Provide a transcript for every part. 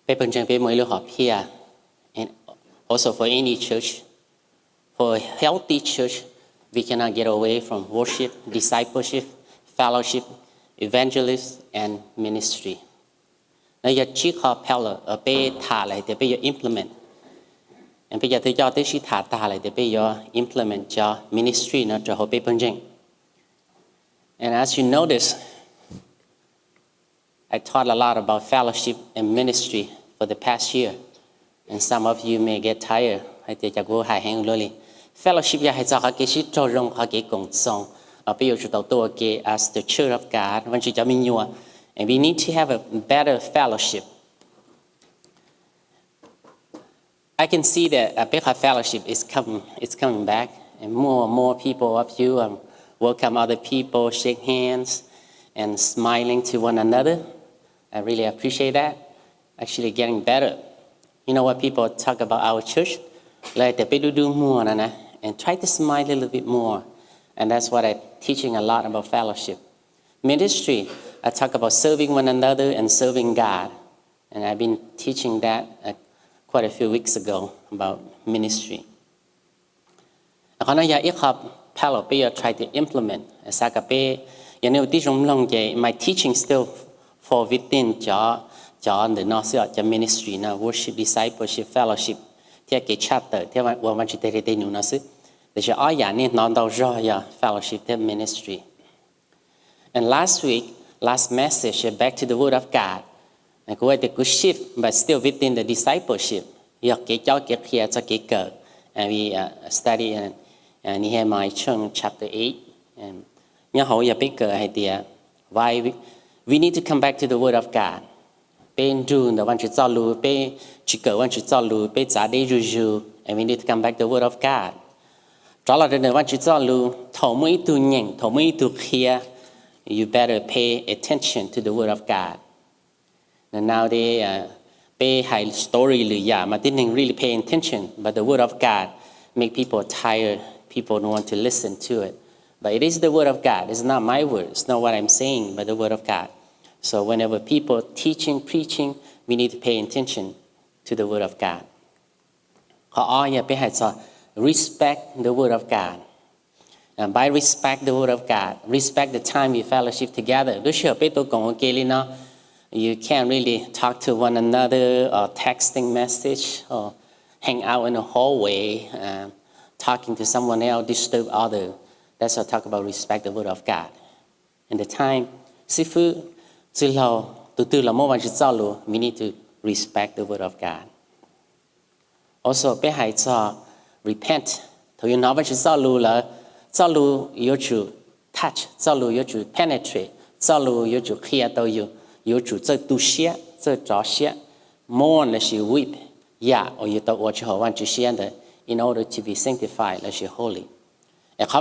People can be more hop here, and also for any church, for a healthy church, we cannot get away from worship, discipleship, fellowship, evangelism, and ministry. Now, your chief pillar, a pay tale, they pay your implement. And bây giờ tôi cho tới sĩ thả ta lại để bây giờ implement cho ministry nó cho hội people jing. And as you notice, I taught a lot about fellowship and ministry for the past year. And some of you may get tired. Hay thì chắc hài hẹn luôn đi. Fellowship ya hay cho họ cái sĩ cho rong họ cái cộng song. Ở bây giờ chúng tôi cái as the church of God, vẫn chỉ cho mình nhiều. And we need to have a better fellowship. I can see that Becca Fellowship is coming back, and more people of you welcome other people, shake hands, and smiling to one another. I really appreciate that. Actually getting better. You know what people talk about our church? Like the people do more, and try to smile a little bit more. And that's what I'm teaching a lot about fellowship. Ministry, I talk about serving one another and serving God. And I've been teaching that quite a few weeks ago about ministry. Try to implement. My teaching still fall within the North ministry, worship, discipleship, fellowship. Chapter, fellowship, ministry. And last message, back to the Word of God. And go at the good shift, but still within the discipleship. And we study in Nehemiah chapter 8. And idea why we need to come back to the Word of God. And we need to come back to the Word of God. You better pay attention to the Word of God. And now they pay high story, but didn't really pay attention. But the Word of God make people tired. People don't want to listen to it. But it is the Word of God. It's not my word. It's not what I'm saying, but the Word of God. So whenever people teaching, preaching, we need to pay attention to the Word of God. Respect the Word of God. And by respect the Word of God, respect the time we fellowship together. You can't really talk to one another or texting message or hang out in the hallway, talking to someone else, disturb others. That's what I talk about respect the Word of God. And the time, we need to respect the Word of God. Also, repent. Touch, penetrate, mourn as you weep, or you thought what you want to share in order to be sanctified as you holy. That's how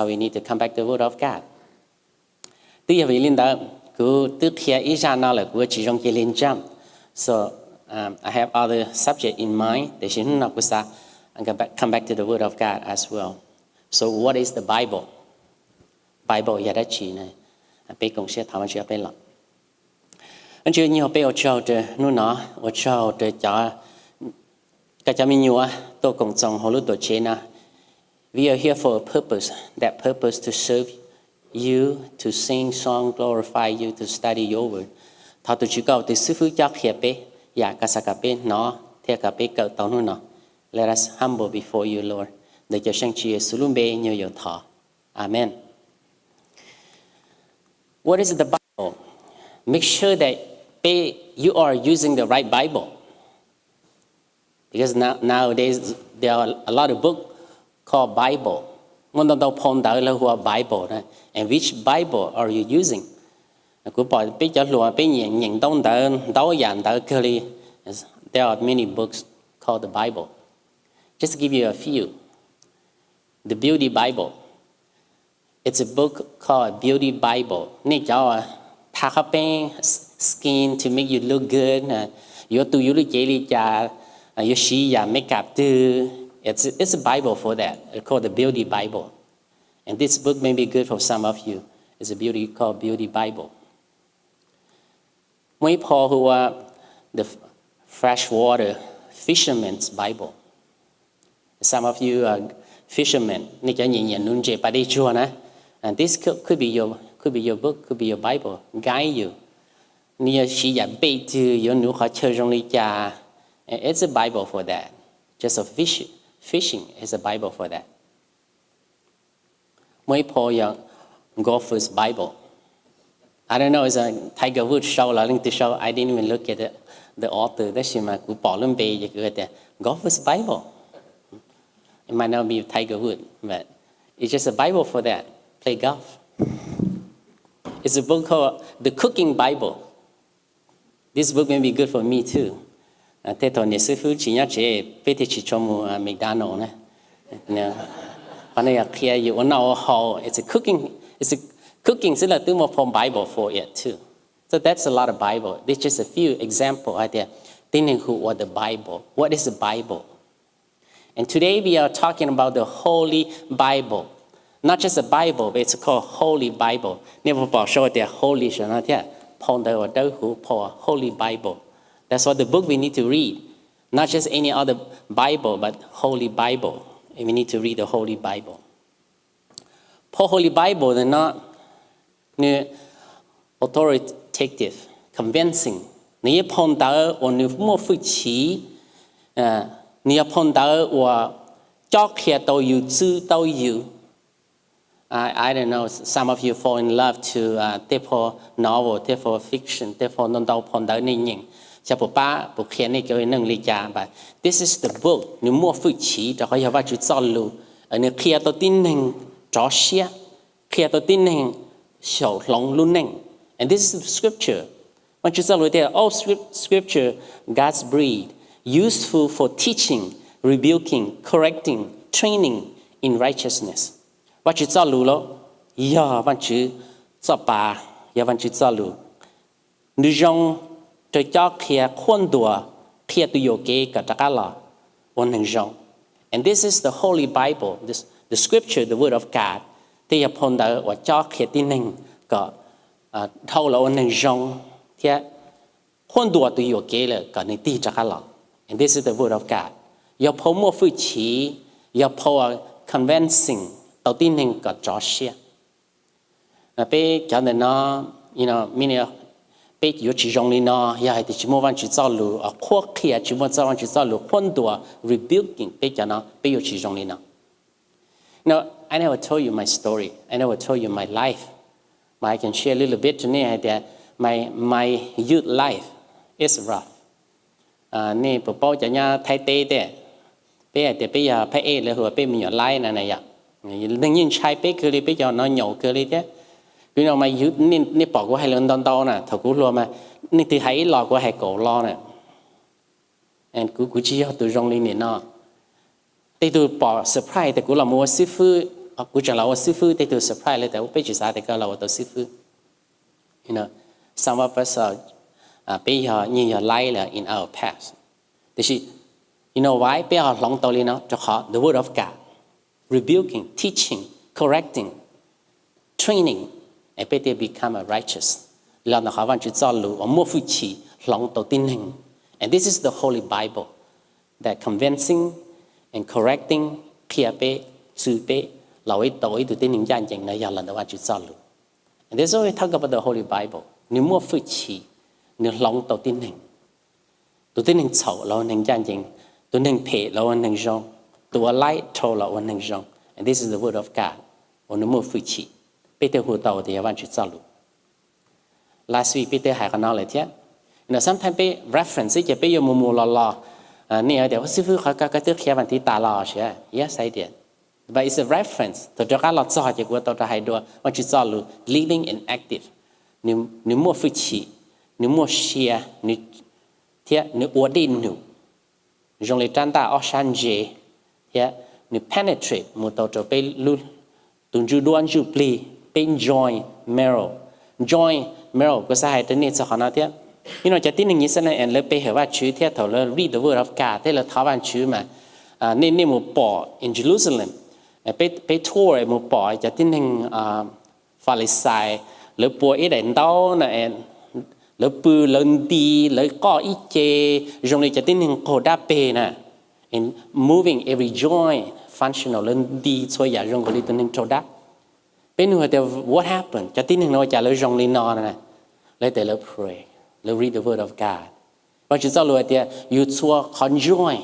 we need to come back to the Word of God. So I have other subject in mind. And come back to the Word of God as well. So what is the Bible? Bible we are here for a purpose. That purpose to serve you, to sing song, glorify you, to study your word. Let us humble before you, Lord. Amen. What is the Bible? Make sure that you are using the right Bible. Because nowadays there are a lot of books called Bible. And which Bible are you using? There are many books called the Bible. Just to give you a few. The Beauty Bible. It's a book called Beauty Bible. Skin to make you look good. It's a Bible for that. It's called the Beauty Bible. And this book may be good for some of you. It's a beauty called Beauty Bible. Mấy Paul who are the freshwater fisherman's Bible. Some of you are fishermen. And this could be your book, could be your Bible, guide you. It's a Bible for that. Just a fishing is a Bible for that. Mấy Paul young golfer's Bible. I don't know, it's a Tiger Woods show, to show. I didn't even look at the author. That's my golfer's Bible. It might not be Tiger Woods, but it's just a Bible for that. Play golf. It's a book called The Cooking Bible. This book may be good for me too. Thế thôi, sư phụ chỉ nhớ chế bé thì chỉ cho mua McDonald's nè. Còn này kia you know how it's a cooking sẽ là từ một phong Bible for it too. So that's a lot of Bible. There's just a few examples right there. Thinking who what the Bible. What is the Bible? And today we are talking about the Holy Bible. Not just a Bible, but it's called Holy Bible. Never bảo show it there holy so not yet. Holy Bible. That's what the book we need to read. Not just any other Bible, but Holy Bible. And we need to read the Holy Bible. Paul Holy Bible, they're not authoritative, convincing. Nếu phong đỡ và nếu mua phụ chỉ, nếu phong đỡ và cho kia tôi yêu chữ tôi yêu. I don't know, some of you fall in love to therefore novel, therefore fiction, therefore non đau phong đỡ nên nhìn. Cha bộ ba bộ kia này kêu nâng lý cha bà. This is the book. Nếu mua phụ chỉ cho họ vào chữ cho lù. Ở nơi kia tôi tin hình cho xia, kia tôi tin hình sầu lòng luôn nè. And this is the scripture. When you look there, all scripture, God's breathed, useful for teaching, rebuking, correcting, training in righteousness. What you saw, Lulo? Yeah, what you saw, pa, yeah, what you saw, Lu. Nujong to talk here, Kondua, here to your gate, Katakala, one Nujong. And this is the Holy Bible, the scripture, the word of God. They upon the what talk here, Tinning, God, told one Nujong. And this is the word of God. Your poem for chi, your power convincing, tao tin hình có cho xia. Bé cho nên nó, many bé yếu chỉ dùng đi nó, ya thì chỉ mua văn chỉ cho lù, ở khoa kia chỉ mua cho văn chỉ cho lù, khuôn đùa rebuking bé cho nó, bé yếu chỉ dùng đi nó. I never told you my story. I never told you my life, but I can share a little bit today that my youth life is rough. Nè, bố bố cho nhà thay tê thế. Bây giờ phải là hồi bây giờ lại này ạ. Đừng nhìn sai bây giờ nó nhậu thế. My youth nè bỏ qua hai lần đau nè, thầu cú lo mà nè thì hãy lo qua hai cổ lo nè. And cú chỉ học từ trong lên nè nó. Thì tôi bỏ surprise thì cú là mua sư phụ, cú chẳng là sư phụ thì tôi surprise lại tại bây giờ sao thì cái là tôi sư phụ. Some of us are bây giờ như là in our past. Thì why? Bây giờ lòng tao lên nó cho họ the word of God, rebuking, teaching, correcting, training, and they become a righteous. Là nó họ vẫn chỉ cho lũ, mua phụ chỉ lòng tao tin hình. And this is the Holy Bible that convincing and correcting, kia bé, chữ bé, lão ấy tối từ tin hình gian chẳng này giờ là nó vẫn chỉ cho lũ. And this is why we talk about the Holy Bible. Nếu mua phụ chỉ, nếu lòng tao tin hình xấu là hình gian chẳng, tôi hình phê là hình rong, tôi lại thâu là hình rong. And this is the word of God. Nếu mua phụ chỉ, Peter hồ tàu thì vẫn chỉ cho lũ. Last week Peter hay nói lại thế. Sometimes pe reference cái pe yo mù lo. Nè để sư phụ họ cái trước khi bạn thì ta lo chứ. Yes, I did. But it's a reference. Tôi cho các lọt cho cái của tôi hay đùa, vẫn chỉ cho lũ living and active. Nếu mua phụ chỉ, nếu mua share, nếu ổn định nếu dùng để trang ta ở sân dễ, nếu penetrate một tàu cho pe luôn, tuần chu đoan chu pli, pe join marrow, có sao hay tới nên sao họ nói thế? Cho tin như thế này, anh lấy pe hiểuว่าchữ thế thầu là read the word of God, thế là thảo văn chữ mà nên một bỏ in Jerusalem, ไปทั่วmột bỏ cho tin hình pha lê sai lỡ bùa ít đèn đau này lỡ bự lỡ đi lỡ có ít chê dùng để cho tin hình cổ đáp bề nè in moving every joint functional lỡ đi xoay giả dùng cái tin hình cổ đáp bên người ta what happened cho tin hình nó trả lời dùng lên nọ nè lấy để lỡ pray lỡ read the word of God và chỉ sau lỡ thì you chua conjoin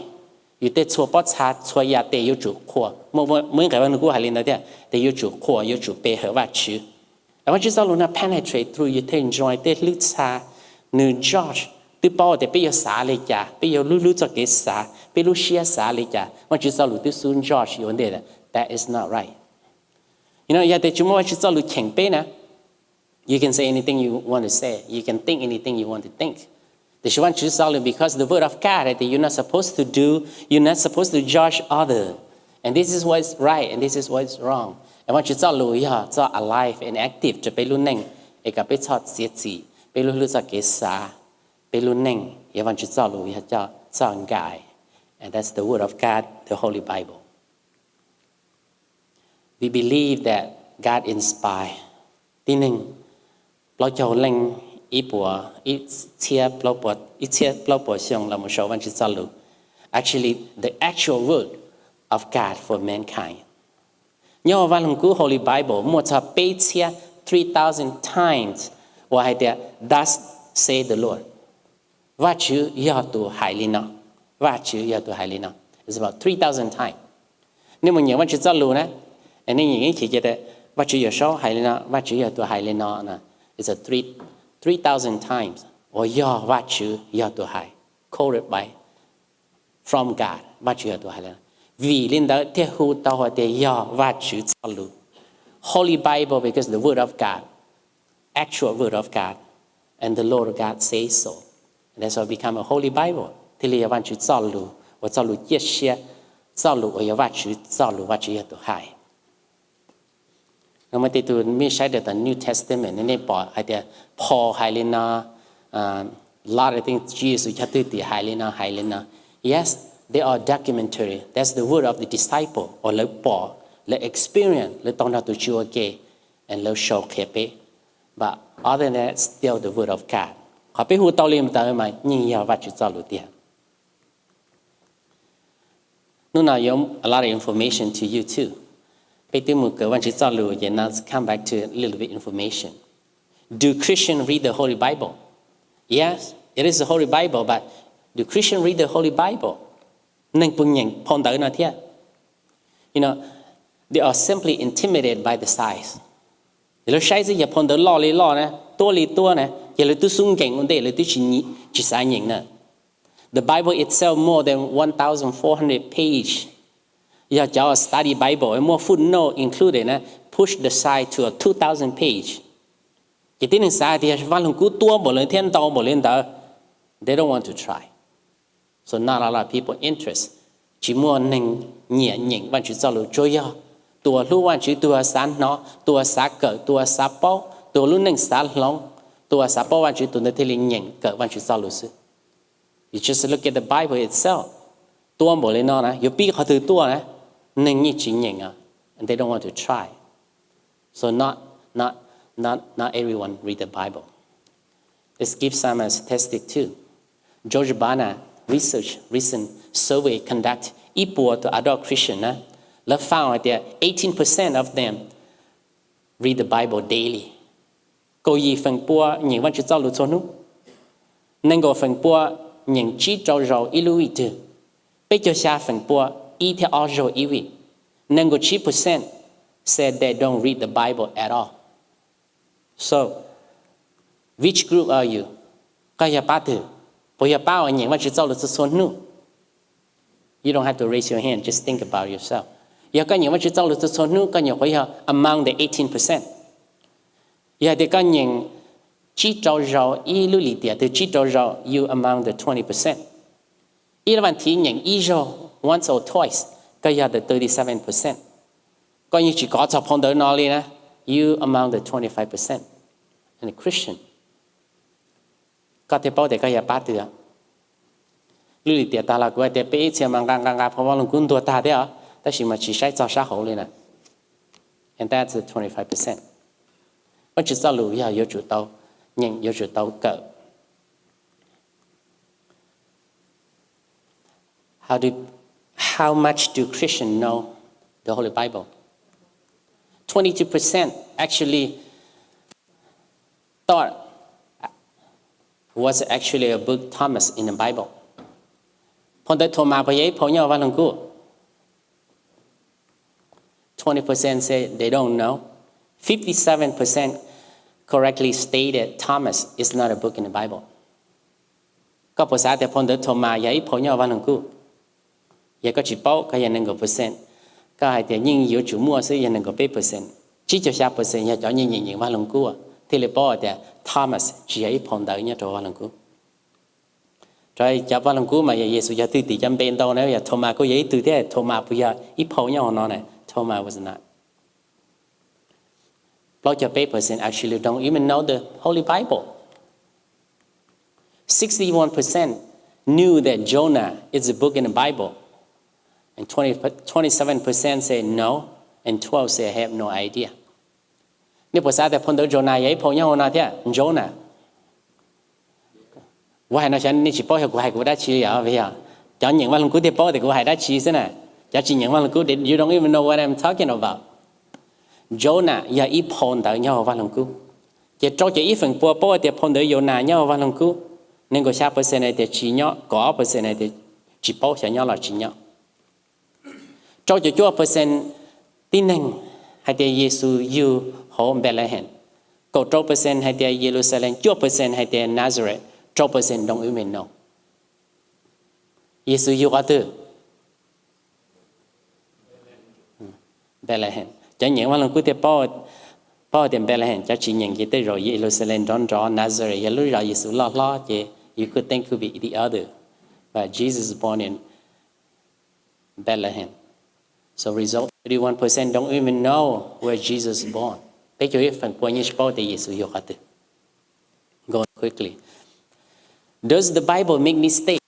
you te chua bát cha chua ya te you chủ khua mỗi cái bạn cũng hay lên đó thế te you chủ khua you chủ bề hợp vật chữ và chỉ sau lỡ penetrate through you te enjoy te lướt xa nữ George từ bao te bây giờ xả lấy cha bây giờ lướt cho cái xả bây giờ xia xả lấy cha và chỉ sau lỡ từ sun George you vấn đề là that is not right you know ya te chúng ta chỉ sau lỡ khéng bề nè you can say anything you want to say you can think anything you want to think because the word of God that you're not supposed to do, you're not supposed to judge others. And this is what's right and this is what's wrong. And what you are alive and active to be learning, a capital city, be losakesa, be learning, you want you guy. And that's the word of God, the Holy Bible. We believe that God inspired. Tin lo cho linh ít chia plau bùa xiong là một số văn chương lu. Actually, the actual word of God for mankind. Nhớ vào lòng cú Holy Bible, một cha bê chia 3,000 times, và hay để thus say the Lord. Và chữ yêu tu hải lý nó, và chữ yêu tu hải lý nó. It's about 3,000 times. Nếu mà nhớ văn chương lu nè, anh ấy nghĩ chỉ cái và chữ yêu số hải lý nó, và chữ yêu tu hải lý nó nè, it's a 3,000 times. Or your virtue, your to high, quoted by from God, virtue your to high. Vì linh đạo thế hữu tao hoa thế your virtue chalu. Holy Bible because the word of God, actual word of God, and the Lord God says so. And that's why it become a holy Bible. Thì lý virtue chalu, or chalu yết xia, chalu or your virtue chalu virtue your to high. Now, when we me share the New Testament, and they bought idea Paul Helena. A lot of things Jesus Helena. Yes, they are documentary. That's the word of the disciple or the Paul, the experience, the tông to chua ke, and the show kepe. But other than that, still the word of God. Họ biết hú tao liêm tao mà nhìn vào vật chữ cho lụt tiền. Now a lot of information to you too. Bây giờ một cái vật chữ cho lụt, and now come back to a little bit information. Do Christians read the Holy Bible? Yes, it is the Holy Bible, but do Christians read the Holy Bible? You know, they are simply intimidated by the size. The Bible itself more than 1,400 pages. Your study Bible and more footnote included. Push the size to a 2,000 page. They don't want to try. So not a lot of people interest. Chỉ mua nền nhẹ nhàng và chỉ cho lũ chơi tua lũ quan chỉ tua sáng nó tua sáng cỡ tua sáng bao tua lũ nền sáng long tua sáng bao quan chỉ tua nơi thế nhàng cỡ quan chỉ cho lũ sự. You just look at the Bible itself. Tua bộ lên nó nè, you biết họ từ tua nè, nền nhị chỉ nhàng and they don't want to try. So not everyone read the Bible. Let's give some statistics too. George Barna recent survey conducted equal to adult Christian, found that 18% of them read the Bible daily. Câu gì phần bua những văn chữ cho lụt cho nó, nên có phần bua những chỉ cho rồi ilu ít, bây giờ xa phần bua ít theo rồi ít, nên có 9% said they don't read the Bible at all. So, which group are you? You don't have to raise your hand, just think about yourself. Among the 18%. You among the 20%. Once or twice, the 37%. You among the 25%. And a Christian. Có thể bảo để cái bát được. Lưu lý ta là cái để bây giờ mang gang phá vang cùng tua ta đấy à. ta chỉ mà chỉ sai cho xã hội lên nè, and that's 25%. Vẫn chỉ cho lùi vào chủ tàu, nhưng chủ tàu cỡ. How much do Christians know the Holy Bible? 22% actually thought was actually a book Thomas in the Bible. Phong tới thôn mà bây giờ phong nhau vào lòng cũ. 20% say they don't know. 57% correctly stated Thomas is not a book in the Bible. Có bộ xã thì phong tới thôn mà vậy phong nhau vào lòng cũ. Vậy có chỉ bao cái nhân ngũ percent. Có hai thì nhưng yếu chủ mua sẽ nhân ngũ 8%. Chỉ cho 6% nhà cho những vào lòng cũ. Thì là bao thì Thomas chỉ ấy phong tới nhà cho vào lòng cũ. Rồi cho vào lòng cũ mà Giêsu cho từ từ chăm bên đâu nếu giờ Thomas có giấy từ thế Thomas bây giờ ít phong nhau nó này Thomas was not. About your papers and actually don't even know the Holy Bible. 61% knew that Jonah is a book in the Bible. And 27% say no, and 12 say I have no idea. Nếu bộ xã thì phong tới Jonah ấy phong nhau nó thế Jonah. Why nó chẳng nên chỉ bảo hiệu của đã chỉ ở bây giờ. Cho những văn cú thì bảo thì của đã chỉ thế này. Cho chỉ những văn cú thì you don't even know what I'm talking about. Jonah giờ ít phong tới nhau văn cú. Chỉ cho chỉ ít phần bảo thì phong tới Jonah nhau văn cú. Nên có 6% này thì chỉ nhau, có 8% này thì chỉ bảo sẽ nhau là chỉ nhau. Cho chỉ cho percent tin rằng hay thì Giêsu yêu home Bethlehem. Có 2% hay thì Jerusalem, 2% hay thì Nazareth. 2% don't even know. Giêsu yêu ở đâu? Bethlehem. Chẳng những mà lần cuối tiên bao tiền Bethlehem, chắc chỉ những cái tới rồi Jerusalem, John, Nazareth, lúc rồi Giêsu lo chứ. You could think could be the other, but Jesus is born in Bethlehem. So result 31% don't even know where Jesus is born. Bây giờ phần quan như bao thì Giêsu yêu ở đâu? Go quickly. Does the Bible make mistake?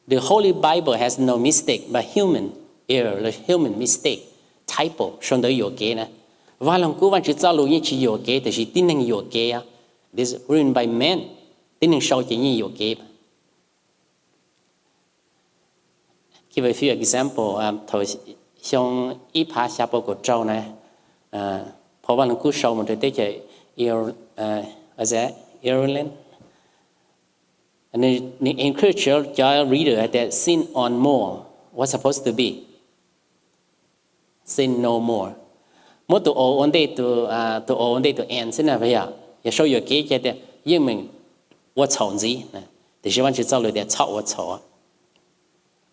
The Holy Bible has no mistake, but human error, human mistake, typo, schon tới yoke nè. Và lòng cú văn chỉ cho lưu như chỉ yoke, thì chỉ tin năng yoke á. This is written by men, tin năng sau chỉ như yoke. Give a few example. Thôi, trong ít phá xa bộ của trâu này, phó văn lòng cú sau một tới chạy is that Ireland? And they encourage your reader that sin on more. What's supposed to be? Sin no more. Mỗi tụ ổ ổn định tụ end thế nào bây giờ? Giờ show your kế cái nhưng mình 我丑gì? Thì希望chỉ cho lời để丑 我丑.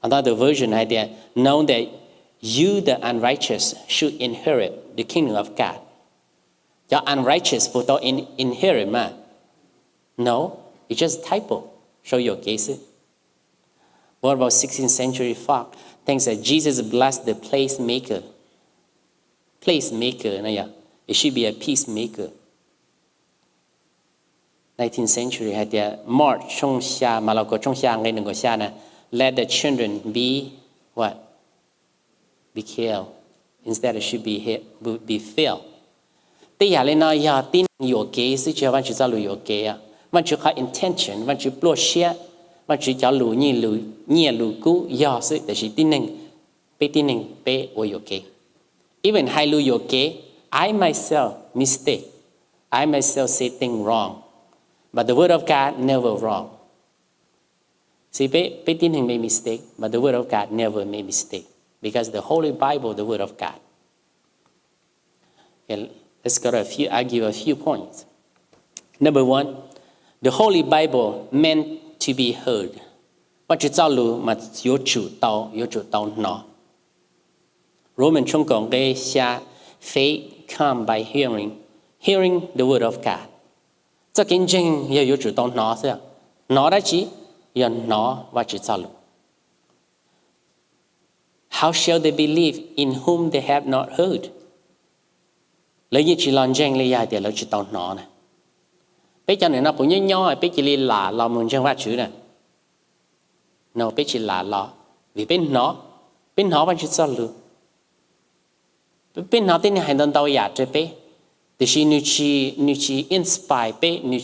Another version hay that know that you the unrighteous should inherit the kingdom of God. Your unrighteous put out inherit man. No, it's just typo. Show your case. What about 16th century Fox? Thinks that Jesus blessed the placemaker. Placemaker, it should be a peacemaker. 19th century had the March trong xa mà có trong xa ngay đừng có xa nè. Let the children be what? Be killed. Instead it should be filled. Bây giờ lên nói giờ tin nhiều kế sự cho văn chỉ cho lùi nhiều kế à, văn chỉ có intention, văn chỉ blow share, văn chỉ cho lùi nhẹ lùi cú giờ sự để chỉ tin năng bé ở nhiều kế. Even hai lùi nhiều kế, I myself mistake, I myself say thing wrong, but the word of God never wrong. See, bé tin năng make mistake, but the word of God never made mistake because the Holy Bible, the word of God. Okay. Let's go to I'll give a few points. Number one, the Holy Bible meant to be heard. What you tell you, mà有主道nó. Roman trong cộng cái xa faith come by hearing the word of God. Cho kinh doanh有主道nó thôi. Nó đã chỉ, giờ nó và chỉ tell you. How shall they believe in whom they have not heard? Lấy như chỉ làm danh lấy ai thì lấy chỉ tao nó này. Bây giờ này nó cũng nhỏ, bây giờ là làm một chân phát chữ này. no bé chỉ là lo vì bên nó vẫn chỉ sao luôn bên nó tên này đang đào giả cho bé thì chỉ nu chỉ inspire bé nu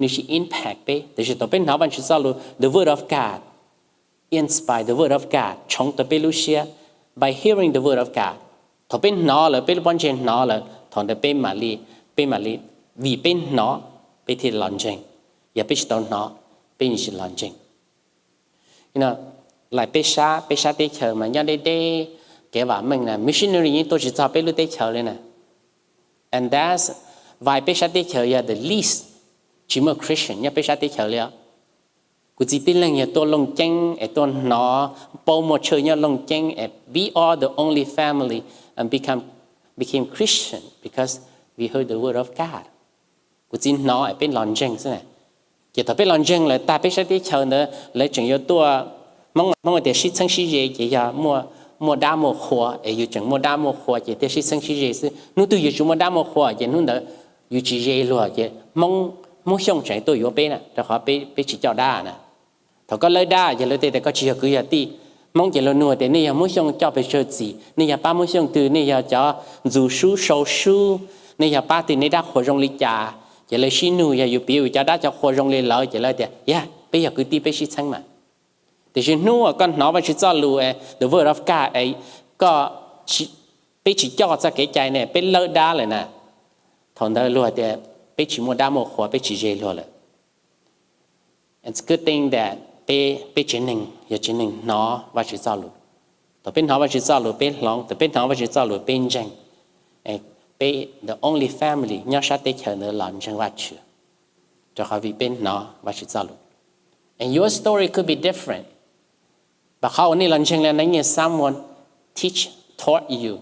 chỉ impact bé thì chỉ tao bên nó vẫn chỉ sao luôn the word of God inspire the word of God trong tao bé Lucia by hearing the word of God tao bên nó là bên quan trọng nó là thằng tao bên mà li vì bên nó bên thì làm gì ya bên tao nó bên chỉ làm gì lại bên xa tới chờ mà nhau đây cái bảo mình là missionary như tôi chỉ cho bên lúc tới chờ lên nè and that's vài bên xa tới chờ ya the least chỉ một Christian nhá bên xa tới chờ liềnกูจีเป็นเรื่องตัวลงเจงตัวหนอโปรโมชั่นเนี่ยลงเจง we are the only family and became Christian because we heard the word of God กูจีหนอเป็นหลอนเจงใช่ไหมเกี่ยวกับเป็นหลอนเจงเลยแต่เป็นสิ่งที่เชิญเนี่ยเลยจึง有ตัวมั่งเดี๋ยวชิดทั้งชิดเย่กี่ยามัวด่ามัวขัวอยู่จึงมัวด่ามัวขัวเดี๋ยวชิดทั้งชิดเย่คือนู้นตัวอยู่จุมัวด่ามัวขัวเดี๋ยวนู้นเดี๋ยวอยู่จีเย่ลัวเดี๋ยวมั่งช่องใจตัวอยู่เป็นน่ะแต่ขอไปจีเจ้าด่านะเขาก็เลยได้อย่าเลยแต่ก็เชื่อคืออย่าตีมองอย่าเราหนัวแต่นี่อย่ามุ่งช่องเจ้าไปเชื่อจีนี่อย่าป้ามุ่งช่องตื่นนี่อย่าจะจูสู้โซสู้นี่อย่าป้าตื่นนี่ได้หัวรงลิจ่าอย่าเลยชี้นูอย่าอยู่ปีอยู่จะได้จะหัวรงเลยแล้วอย่าเลยแต่ย่าไปอย่าคือตีไปชี้ชั้งมาแต่ชี้นูก็หนอไปชี้จ้าลูthe word of God ก็ไปชี้จ้าจะเกยใจเนี่ยเป็นเลิศได้เลยนะทนได้รัวแต่ไปชี้มัวด่ามัวหัวไปชี้เจรัวเลย it's good thing thatไปเจนิงอย่าเจนิงหนอว่าจะจ้าลูแต่เป็นหนอว่าจะจ้าลูเป็นหลงแต่เป็นหนอว่าจะจ้าลูเป็นจังเป็น the only family เนี่ยชาติเขียนในหลานจังว่าชื่อจะเขาวิเป็นหนอว่าจะจ้าลู and your story could be different แต่เขาอันนี้หลานจังแล้วนั่นเนี่ย someone taught you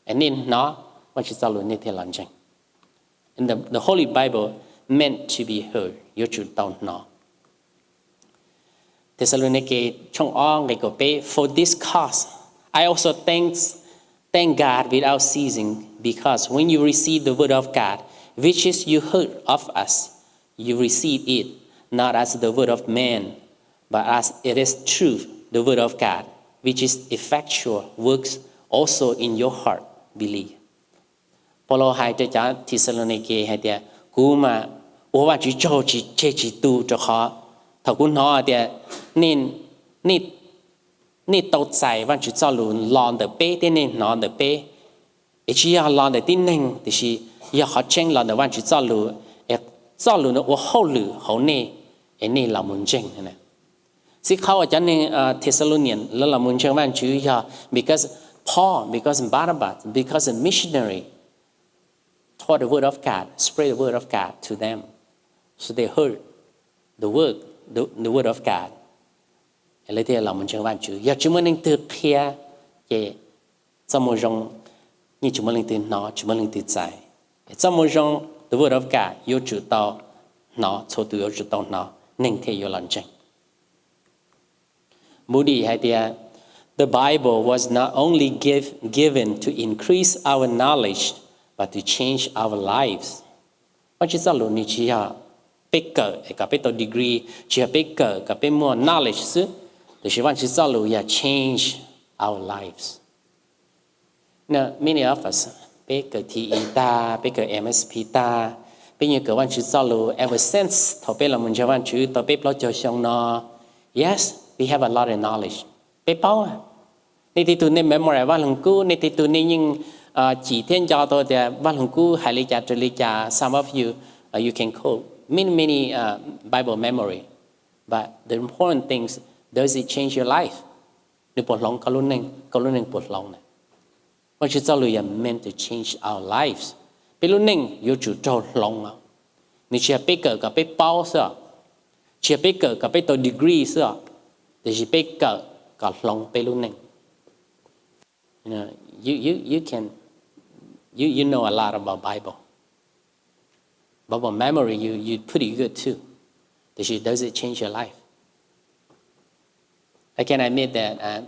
อันนี้หนอว่าจะจ้าลูนี่ที่หลานจัง and the Holy Bible meant to be heard อยู่จุดตอนหนอThessaloniki Chong Ong Legope for this cause. I also thank God without ceasing, because when you receive the word of God, which is you heard of us, you receive it not as the word of man, but as it is truth, the word of God, which is effectual, works also in your heart, believe. Paulo hai cho cha Thessaloniki hai dia cú mà ủaว่าchỉ cho chỉ tu cho khó thầu cú nó dia nên tàu chạy và chỉ cho luôn lon de bé thế nên nó de bé chỉ là lon de tin nên thì chỉ là họ tranh lon de và chỉ cho luôn nó hậu lử hậu nè nên là muốn tranh nàyสิเขาอาจารย์ในThessalonianแล้วเรามุ่งเชื่อว่าชื่อยา because Paul because Barnabas because a missionary taught the word of God spread the word of God to them so they heard the word of God เลยที่เรามุ่งเชื่อว่าชื่อยาจุ่มนึงตื่นเพียเย่จมูกจงนี่จุ่มนึงตื่นหนอจุ่มนึงตื่นใจจมูกจง the word of God 有主到หนอโชตุ有主到หนอหนึ่งที่有หลังจังMoody idea, the Bible was not only given to increase our knowledge, but to change our lives. What is that? Ni chia bigger, capital degree, chia bigger, capital more knowledge. The shivan is that change our lives. Now, many of us, bigger TE ta, bigger MSP ta, bigger one is that ever since tope la munjawan chu tope plo cho xiong no. Yes.We have a lot of knowledge. Bé bao à? Nên thì tụi nên memory văn hùng cú, nên thì tụi nên nhưng chỉ thiên cho tôi thì văn hùng cú hay lý trả, lý trả. Some of you, you can quote many Bible memory. But the important things, does it change your life? Nếu bột lòng có luôn nên bột lòng này. What you tell you meant to change our lives. Bé luôn nên you chủ trâu lòng à? Nếu chỉ bé cỡ cả bé bao sao? Chỉ bé cỡ cả bé tổ degree sao? Thì chỉ biết cả lòng bê luôn nè, you know a lot about Bible memory you pretty good too. Thì chỉ does it change your life? I can admit that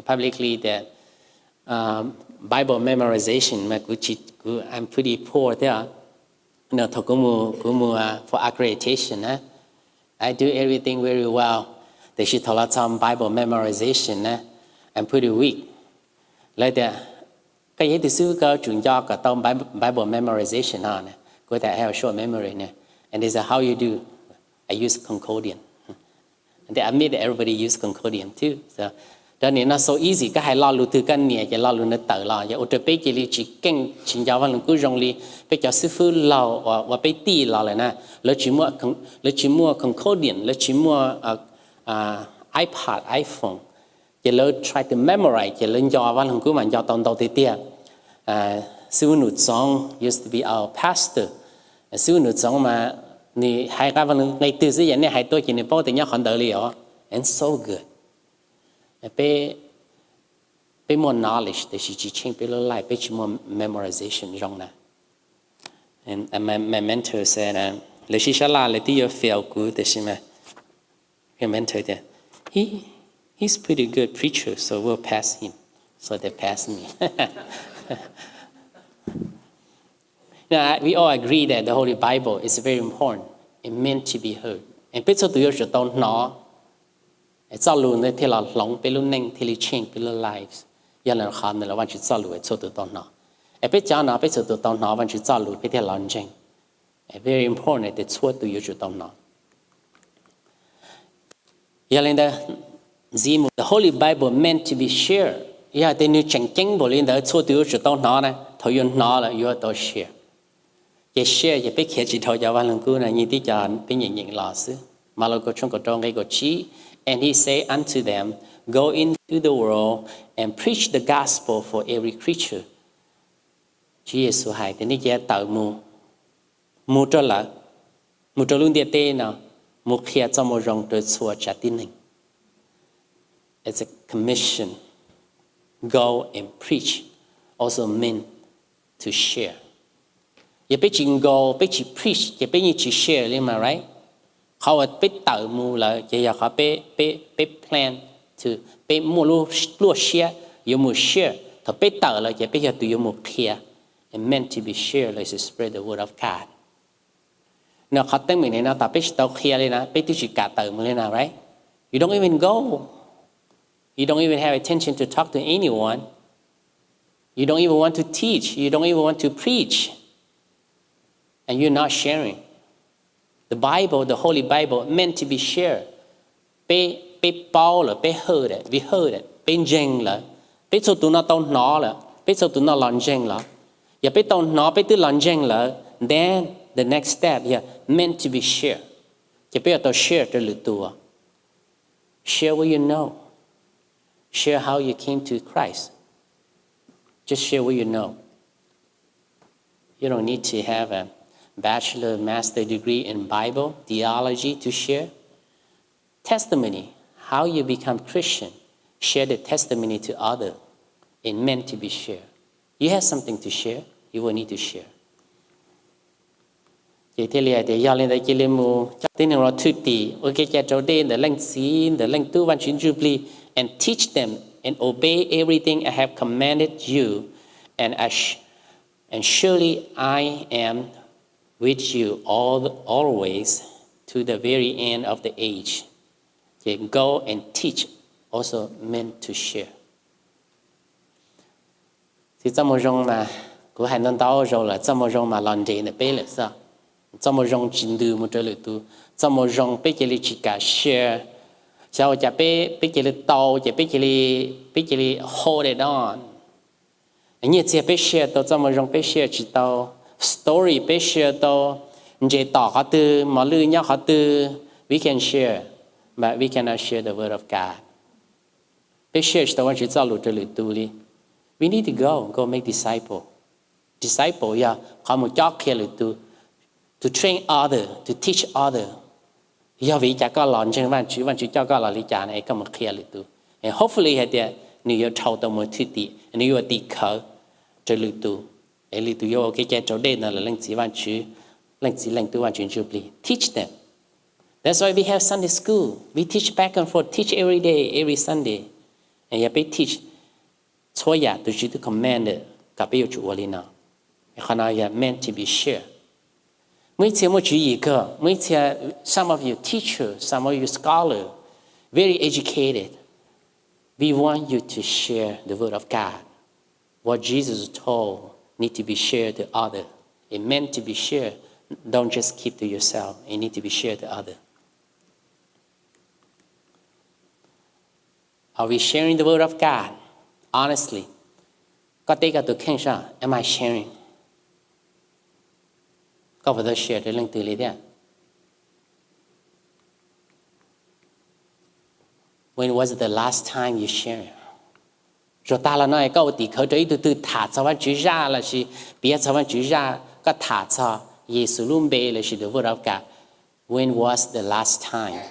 publicly that Bible memorization mà I'm pretty poor there. Thôi cũng mua for accreditation. I do everything very well. they should tell us some Bible memorization and pretty weak. Like that, cái gì thì sư có chuyện do cả tông Bible memorization nè, có thể have short memory nè, and they say how you do. I use Concordian. And they admit that everybody use Concordian too. So, cho nên nó so easy, cái hay lo lưu từ cái nhẹ, cái lo lưu nó tự lo, cái ô tô bé cái chỉ kinh chuyện giáo văn cứ rong li, bé cho sư phụ lo và bé tì lo lại nè, lấy chỉ mua Concordian, lấy chỉ mua iPad, iPhone, cái lấy try to memorize, cái lấy giáo văn cứ mà giáo tông đầu tiên, sư phụ nụt song used to be our pastor, sư phụ nụt song mà ni hai cái văn ngày từ xưa này hai tôi chỉ nên bao tiền nhá khoản đời li ó, and so good. Be more knowledge that she change people life, be more memorization wrong na. And my mentor said, "Le she shall let you feel good." That she my mentor there, he's pretty good preacher, so we'll pass him. So they passed me. Now we all agree that the Holy Bible is very important. It meant to be heard. And people do you don't know. It's all luôn thế là lòng bên luôn neng thế là change bên luôn lives, giờ là khám là vẫn chỉ sao luôn cho tụi tao nó, bây giờ nó bây giờ tụi tao nó vẫn chỉ sao luôn bây giờ làm change, very important để cho tụi yêu tụi tao nó. Giờ lên đó, gì mà the Holy Bible meant to be shared, giờ thì nếu chẳng chẳng bộ lên đó cho tụi yêu tụi tao nó này, thôi yêu nó là yêu tao share, cái share cái bây giờ chỉ thôi giờ vào lần cuối này như tí giờ bên những lò xứ, mà lo có trong cái trong cái chi. And he said unto them, go into the world and preach the gospel for every creature. Chúa Giêsu hay thì ní kia tạo mù cho là mù cho luôn địa tê nào mù kia cho mù rong tới xua trả tin hình. It's a commission. Go and preach also meant to share. Giờ bây chỉ go, bây chỉ preach, giờ bây như chỉ share lên mà, right? Họ biết tạo mù là chỉ là họ biết plan to biết mua luôn share, dùng mua share, họ biết tạo là chỉ biết là tụi dùng mua kia, and meant to be shared like to spread the word of God. Nào họ tên mình này nào tập biết tạo kia lên nào, biết chỉ cả tạo mù lên nào, right? You don't even go, you don't even have attention to talk to anyone, you don't even want to teach, you don't even want to preach, and you're not sharing. The Bible, the Holy Bible, meant to be shared. Be bao là be heard it, we heard it. Be jeng là, be so tụi nó tao nó là, be so tụi nó làm jeng là. Giờ be tao nó be tụi làm jeng là. Then the next step, yeah, meant to be shared. Giờ be tao share từ lượt tụi. Share what you know. Share how you came to Christ. Just share what you know. You don't need to have a bachelor, master degree in Bible, theology to share. Testimony, how you become Christian. Share the testimony to others. It meant to be shared. You have something to share, you will need to share. Vậy thì là để do lên đây kia lên mù chắc tin rằng là thuyết tỷ, ok cha cháu đến để lãnh xin, để lãnh tu văn chuyến jubilee, and teach them and obey everything I have commanded you, and surely I am with you always to the very end of the age. Okay, go and teach also meant to share. Thì trong một rong mà của hai năm tao rồi là trong một rong mà làm gì nữa bé là sao? Trong một rong chính đưa một trở lại tu, trong một rong bé cái gì chỉ cả share, sau cho bé cái gì tao, cho bé cái gì hold it on. Như thế bé share tao trong một rong bé share chỉ tao story bé share tao, như tao họ từ mà lưu nhau họ từ we can share, but we cannot share the word of God. Bé share chỉ tao chỉ cho lụt trở lại tu đi. We need to go make disciple. Disciple, yeah, họ một chót kia lụt tu. To train other, to teach other. Do vì cha có lòn trên văn chú cho có là lý cha này có một kia lụt tu. And hopefully hay there, nếu yêu thâu tao một thứ tí, nếu yêu tí khờ, trở lụt tu. And lụt tu yêu cái cha chỗ đây là lãnh chỉ văn chú, lãnh tu văn chú jubilee. Teach them. That's why we have Sunday school. We teach back and forth, teach every day, every Sunday. And you teach. So yeah, to you to command it. Cả bây giờ chủ lý nào. Khả năng là meant to be shared. Mấy次một chú ý cơ, mấy次some of you teacher, some of you scholar, very educated. We want you to share the word of God. What Jesus told need to be shared to others. It meant to be shared. Don't just keep to yourself. It need to be shared to others. Are we sharing the word of God? Honestly. Am I sharing? Share the link to When was the last time you shared? Rồi ta là nói câu tỷ khởi tới từ thả cho văn chữ ra là gì biết cho văn chữ ra có thả cho Giêsu luôn bề là gì the word of God. When was the last time?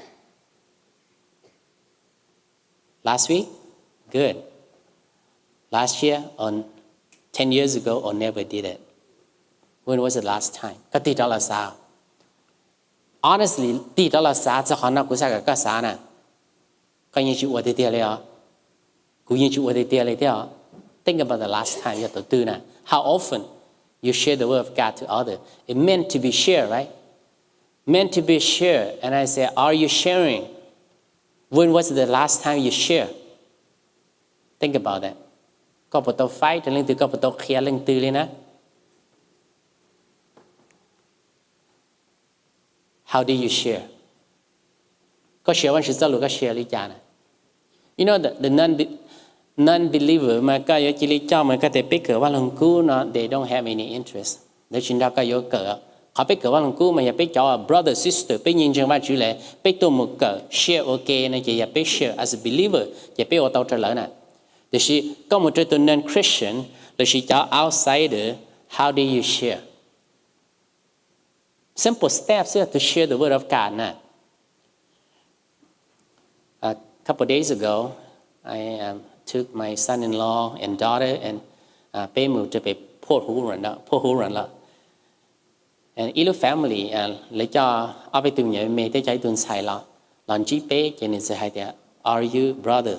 Last week? Good. Last year or 10 years ago or never did it? When was the last time? Có tỷ đó là sao? Honestly, tỷ đó là sao cho họ nó cũng sao cả sao nè. Có những chuyện ở đây tiềnเลยcũng những chuyện ở đây tiềnเลยthế Think about the last time you have to do that. How often you share the word of God to others? It meant to be shared, right? Meant to be shared. And I say, are you sharing? When was the last time you shared? Think about that. Có một tàu fight lên từ có một tàu khía lên từ lên á. How do you share? Có share văn sự giáo lục có share lý trả này. You know the non-believer mà có yếu chỉ lý cho mà có thể biết cửa văn lòng cũ nó they don't have any interest. Để chúng ta có yếu cửa họ biết cửa văn lòng cũ mà nhà biết cho brother sister biết nhìn chân văn chữ lệ biết tôi một cửa share ok này chỉ biết share as a believer chỉ biết ở tàu trở lại này. Để chỉ có một cái non-Christian để chỉ cho outsider how do you share? Simple steps to share the word of God nè. A couple of days ago, I took my son-in-law and daughter and they moved to Port Huron. And ilu family lấy cho ở bên tụi nhớ mẹ tới chạy tuần xài lo, lần chỉ bé cho nên sẽ hay thế. Are you brother?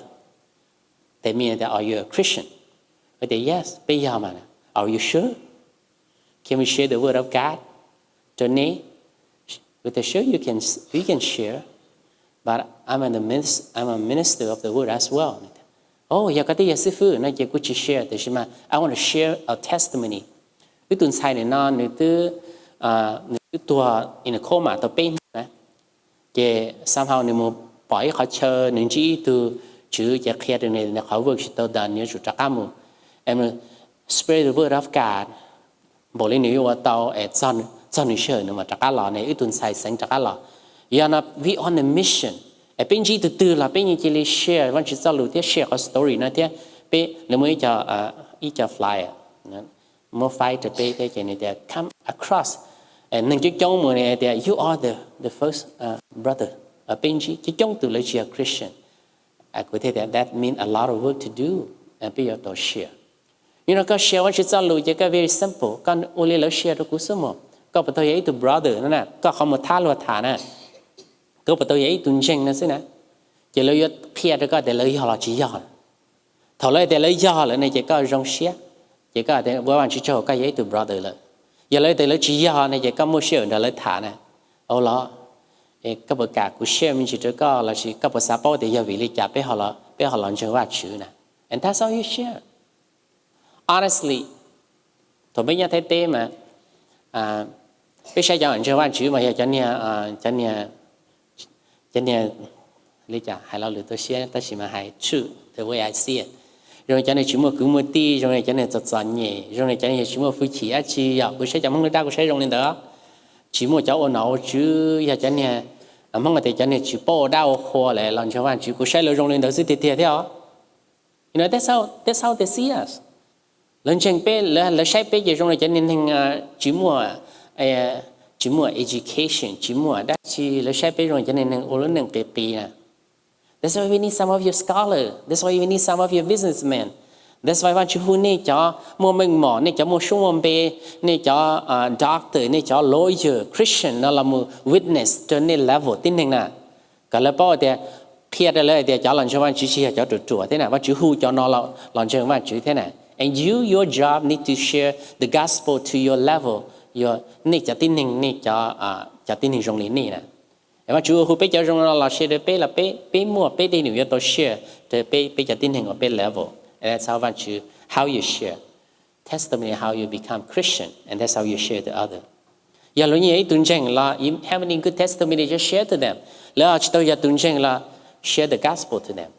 They mean that are you a Christian? But they yes, bây giờ mà. Are you sure? Can we share the word of God? Tony, with the sure we can share. But I'm a minister of the word as well. Oh, ya kati sư phụ na je ku share de shima. I want to share a testimony. Cái tuần sai này nó nữ tua in a coma to pain na. Je somehow nữ mo bỏ họ chờ nữ chỉ từ chữ je khía được này là họ work to done như chủ trắc mu. And spread the word of God. Bỏ lên nữ vào tàu at son nữ share nữ mà trắc lọ này tuần sai sáng trắc lọ. We on a mission. Bên chỉ từ là bên chỉ là share, vẫn chỉ giao lưu thế share cái story nữa thế. Bên là mới cho flyer, more fighter bên thế cho nên they come across. Nên chỉ trong một này they you are the first brother. Bên chỉ trong từ là chỉ Christian. I could say that mean a lot of work to do. And be able to share. You know, cái share vẫn chỉ giao lưu chỉ cái very simple. Còn only là share được cũng số một. Có bắt đầu ấy từ brother nữa nè. Có không một thà luôn thà nè. Có bắt đầu ấy tuần tranh nữa xí nè. Chỉ lấy kia đó có để lấy họ là chỉ họ. Thầu lấy để lấy họ là này chỉ có rong xía. Chỉ có để bữa bạn chỉ cho cái ấy từ brother là. Giờ lấy để lấy chỉ họ này chỉ có mua share để lấy thả nè. Ô lo. Các bậc cả của share mình chỉ cho có là chỉ các bậc xã bảo để giờ vị lý trả bé họ là chơi qua chữ nè. And that's how you share. Honestly, thôi bây giờ thấy thế mà. Bây giờ cho anh chơi qua chữ mà giờ cho nên lý giải hay là lựa tôi share ta chỉ mà hay true the way I see it rồi cho nên chúng mình cứ một tí rồi cho nên chặt nhẹ rồi cho nên chúng mình phải chỉ á chi à bữa sẽ chẳng mong người ta cũng sẽ rong lên đó chỉ một cháu ở nào chứ giờ cho nên mong người ta cho nên chỉ bỏ đau khổ lại làm cho bạn chỉ cũng sẽ lựa rong lên đó sẽ thiệt theo you know that's how they see us lần trên bé là sai bé giờ rong lên cho nên thành chỉ mua education, chỉ mua đã chỉ là sai bây giờ cho nên ở lớn nâng kỳ nè. That's why we need some of your scholar. That's why we need some of your businessmen. That's why bạn chú này cho mua mình mỏ này cho mua sung mồm bê này cho doctor này cho lawyer Christian nó là một witness cho nên level tin hình nè. Cả là bao giờ kia đây là để cho lần cho bạn chú chỉ cho trụ thế nào bạn chú hu cho nó là lần cho bạn chú thế này. And your job need to share the gospel to your level. Your nick cho tin hình nick cho tin hình rong lý nè. mà chú hụt bây giờ trong đó là share được bây là bây mua bây đi nhiều tôi share để bây giờ tin hình ở bây level and that's how you how you share testimony how you become Christian and that's how you share to other. Giờ lúc như ấy tuần tranh là you have any good testimony just share to them. Lỡ chỉ tôi giờ tuần tranh là share the gospel to them.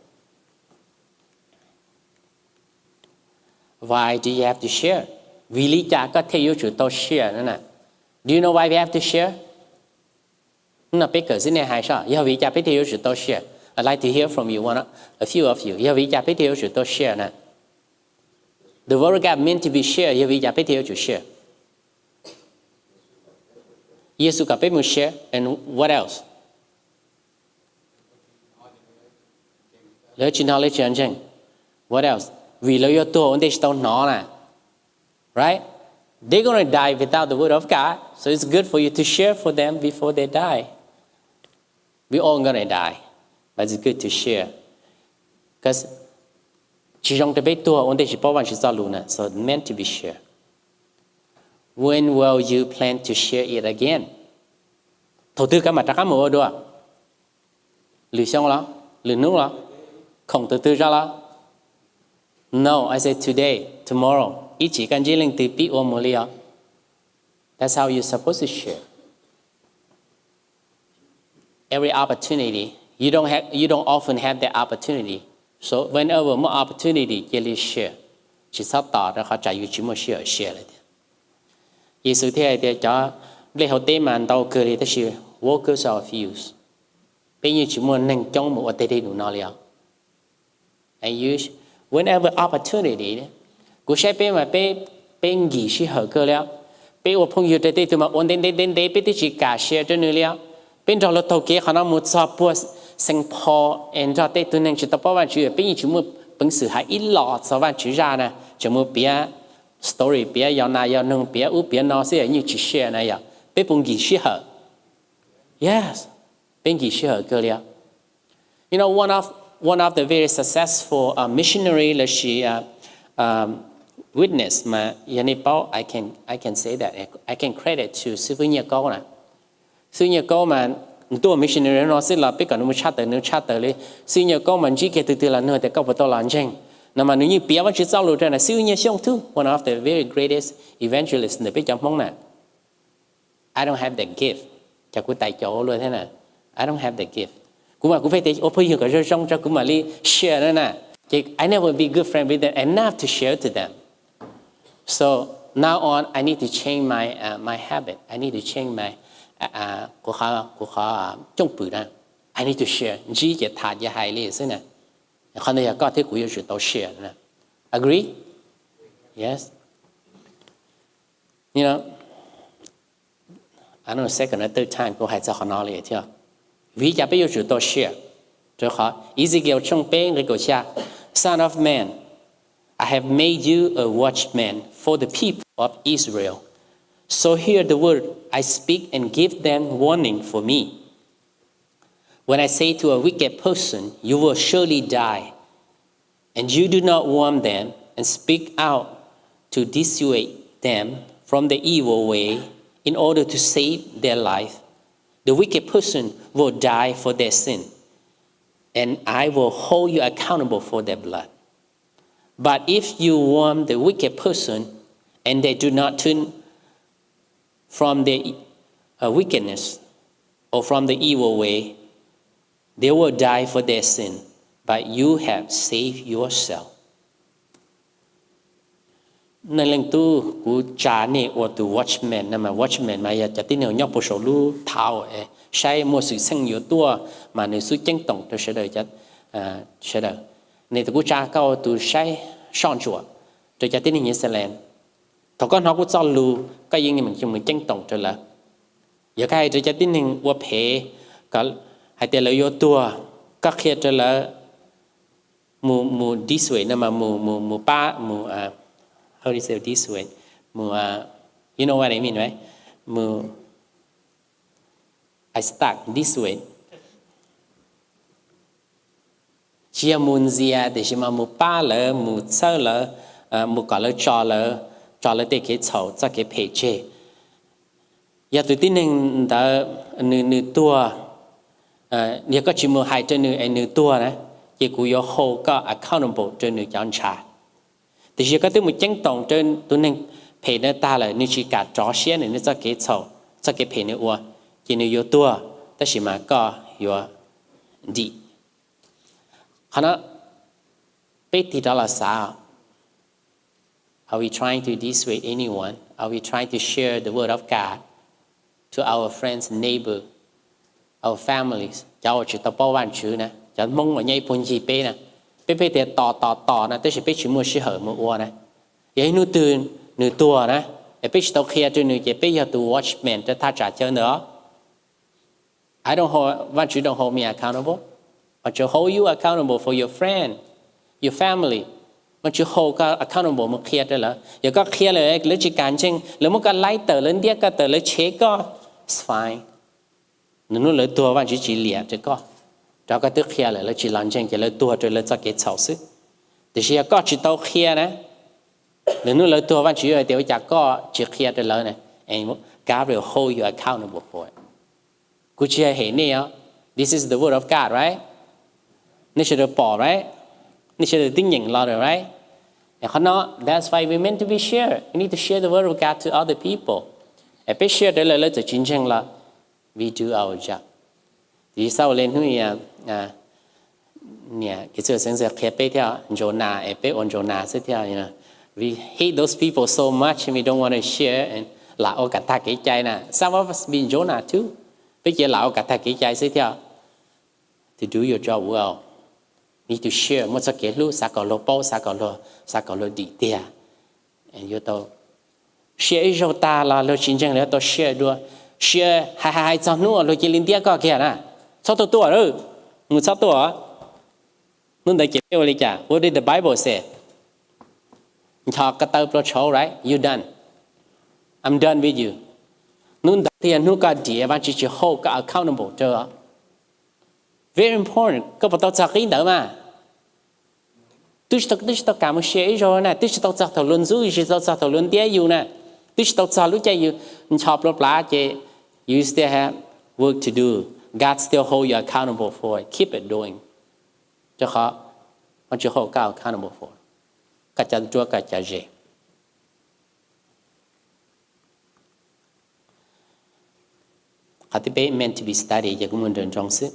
Why do you have to share? Vì lý do có thể yêu chủ tôi share nữa nè. Do you know why we have to share? Nó bây giờ xin này sao? Giờ vì cha bây giờ yêu chủ tôi share. I'd like to hear from you, a few of you. Giờ vì cha bây giờ yêu chủ tôi share nè. The word of God meant to be shared. Giờ vì cha bây giờ yêu chủ share. Giêsu cả bây giờ share and what else? Lỡ chỉ nói lấy chuyện chăng? What else? Vì lỡ yêu tôi ông đây tao nói nè. Right? They're going to die without the word of God. So it's good for you to share for them before they die. We're all going to die. But it's good to share. Because chỉ trong cái bế tua, ông đây chỉ bảo bạn chỉ giao lưu nè. So it's meant to be shared. When will you plan to share it again? Thổ tư cả mặt ra cá mùa đùa. Lười xong đó. Lười nút đó. Không từ từ ra đó. No, I said today, tomorrow. Ý chỉ cần chỉ linh từ bị ôm một liao. That's how you're supposed to share. Every opportunity, you don't often have that opportunity. So whenever more opportunity, you share. Chỉ sắp tỏ ra họ trả yêu chỉ một share lại. Giêsu thế thì cho lễ hội tế màn tàu cười thì là workers of use. Bây giờ chỉ muốn nâng trong một tế đủ nào liao. And you, whenever opportunity, cú sẽ bên mà bên nghỉ sĩ hở cơ liao. Bên ở phong yêu tế từ mà ổn định bên chỉ cả share cho nữa liao. Bên đó là tàu kia họ nói một số bữa sinh phò, and cho tế từ nâng chỉ tập bao nhiêu bên chỉ muốn bằng sự hay ít lọt số bao nhiêu ra nè, chỉ muốn bia story bia yêu na yêu nung bia u bia nó sẽ như chỉ share này à, bên phong nghỉ sĩ hở. Yes, bên nghỉ sĩ hở cơ liao. You know, one of the very successful missionary là she witness mà yani bao I can say that I can credit to sư phụ nhà cô nè. Sư nhà cô mà tôi missionary nó sẽ là biết cả nó chat tới đi. Sư nhà cô mà chỉ cái từ từ là nơi để câu bắt đầu làm chăng. Nằm mà nếu như biết vẫn chỉ giao lưu trên là sư nhà xong thứ one of the very greatest evangelists để biết chấm mong nè. I don't have that gift. Chắc cũng tại chỗ luôn thế nè. I don't have that gift. Cũng mà cũng phải thấy open hiểu cái trong cho cũng mà đi share nữa nè. I never be good friend with them enough to share to them. So now on, I need to change my habit. I need to change my của họ trong bữa đó. I need to share. Chỉ cái thà cái hay lý thế nè. Còn đây có thể cũng yêu cầu share nè. Agree? Yes. You know, I don't know second or third time 我还在好哪里听。vì cha bây giờ tôi share, tôi hỏi, Ezekiel trong bên cái câu cha, Son of man, I have made you a watchman for the people of Israel. So hear the word I speak and give them warning for me. When I say to a wicked person, you will surely die, and you do not warn them and speak out to dissuade them from the evil way in order to save their life, the wicked person will die for their sin, and I will hold you accountable for their blood. But if you warn the wicked person, and they do not turn from their wickedness or from the evil way, they will die for their sin, but you have saved yourself. Nên lần tu của cha này hoặc tu watchman, mà watchman mà giờ tin nhiều nhóc bổ sung lu tháo sai một sự sinh nhiều tua mà nếu sự tranh tổng tôi sẽ đợi chắc sẽ đợi. Nên tu của cha cao tu sai son chùa, tôi chắc tin nhiều sẽ lên. Thằng con họ cũng cho lu cái gì mình chung mình tranh tổng trở lại. Giờ cái tôi chắc tin nhiều qua phe cái hay tiền lợi yêu tua các khi trở lại mù this way, mà mù ba mù how do you say it this way? You know what I mean, right? I stuck this way. Chia mun zia thì mà mu ba lỡ, mu sơ lỡ, mu cả lỡ cho lỡ để cái chậu cho cái phê chế. Giờ tôi tin rằng đã nửa tua nếu có chỉ mua hai trên nữ anh nữ tua nè chỉ cú yo hold có accountable trên nữ chọn trả thì chỉ có tới một chân tổng trên tôi nên phải nữ ta là nữ chỉ cả trò xe này nữ cho cái sầu cho cái phải nữ ua chỉ nữ yo tua ta chỉ mà có yo đi hắn nói biết thì đó là sao Are we trying to dissuade anyone? Are we trying to share the word of God to our friends, neighbor, our families? Cháu chỉ tập bao nhiêu chữ nè, cháu mong mà nhảy phun gì bé nè, bé thì tỏ nè, tới chỉ mua sĩ hở mua uo nè, vậy nu từ nu tua nè, bé chỉ tao kia từ nu chỉ bé giờ từ watchman cho ta trả cho nữa. I don't hold, want you don't hold me accountable, but you hold you accountable for your friend, your family. Mà chú hồ có accountable một kia đó là giờ có kia là lấy chỉ cảnh chăng lấy một cái lấy tờ lên điếc cái tờ lấy chế có it's fine nó lấy tua và chỉ liệt chứ có cho cái thứ kia là lấy chỉ làm chăng chỉ lấy tua rồi lấy cho cái xấu xí thì chỉ có chỉ tao kia nè nó lấy tua và chỉ ở tiểu chả có chỉ kia rồi lấy này and God will hold you accountable for it cứ chỉ hệ này á this is the word of God right nó sẽ được bỏ rightนี่ใช่ตัวติ้งหญิงเราเลย right แต่เขาเนาะ that's why we meant to be share we need to share the word of God to other people แต่ไป share ได้เลยแล้วจะจริงๆละ we do our job ที่เศร้าเล่นที่เนี่ยกิจวัตรสังเกตแค่ไปเที่ยวโจนาไปออนโจนาสักเที่ยว you know we hate those people so much and we don't want to share and หลาโอกาสทักใจนะ some of us been Jonah too ไปเจอหลาโอกาสทักใจสักเที่ยว to do your job well need to share มันจะเกิดรู้สักก่อนโลโป้สักก่อนโลดีเดีย and you ต้อง share อีกตาละเราจริงๆแล้วต้อง share ด้วย share ให้จำนู้นเรากินลิ้นเดียก็แค่น่ะชอบตัวหรือมึงชอบตัวนู่นได้เก็บไว้เลยจ้ะ What did the Bible say ชอบกระตือรือร้น right you done I'm done with you นู่นได้เรียนนู่นก็ดีว่าจะ hold ก็ accountable เจอ very important ก็พอต้องจักรีนเดิมมาtôi chỉ cảm ơn share rồi nè tôi chỉ tao thảo luận rồi chỉ tao thảo luận tiếcอยู่nè tôi chỉ tao lúc chạyอยู่ชอบรบล้าเจ you still have work to do God still hold you accountable for it keep it doing จะขอมันจะ hold God accountable for กัจจันจัวกัจจันเจเขาที่เป็น meant to be studied อย่างมันเดินจงซึ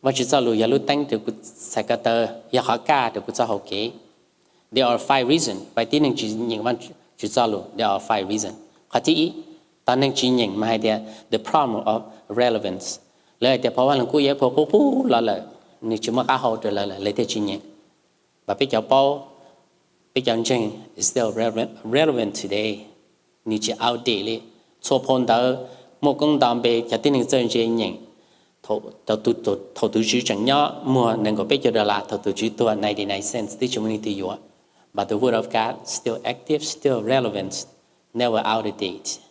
ว่าจะรู้อย่ารู้ตั้งถึงกุศลเตอร์อย่าขากาถึงกุศลโอเค there are 5 reasons ไปที่หนึ่งจีนอย่างว่าจะรู้ there are 5 reasons ข้อที่อีตอนหนึ่งจีนอย่างมาให้เดีย the problem of relevance เลยแต่เพราะว่าหลวงปู่เยอะพอผู้เราเลยนี่จะมาข้าเขาตัวเลยที่จีนอย่างแบบไปเจ้าเป้าไปเจ้าจริง is still relevant today นี่จะ outdated เลยชั่วพนเตอร์โมกงดำไปจะที่หนึ่งเจอจริงอย่างthầu tư chữ chẳng nhỏ mua nên có biết cho đà la thầu tư chữ tua 99 cents tí chúng mình tiêu but the word of God still active still relevant never out of date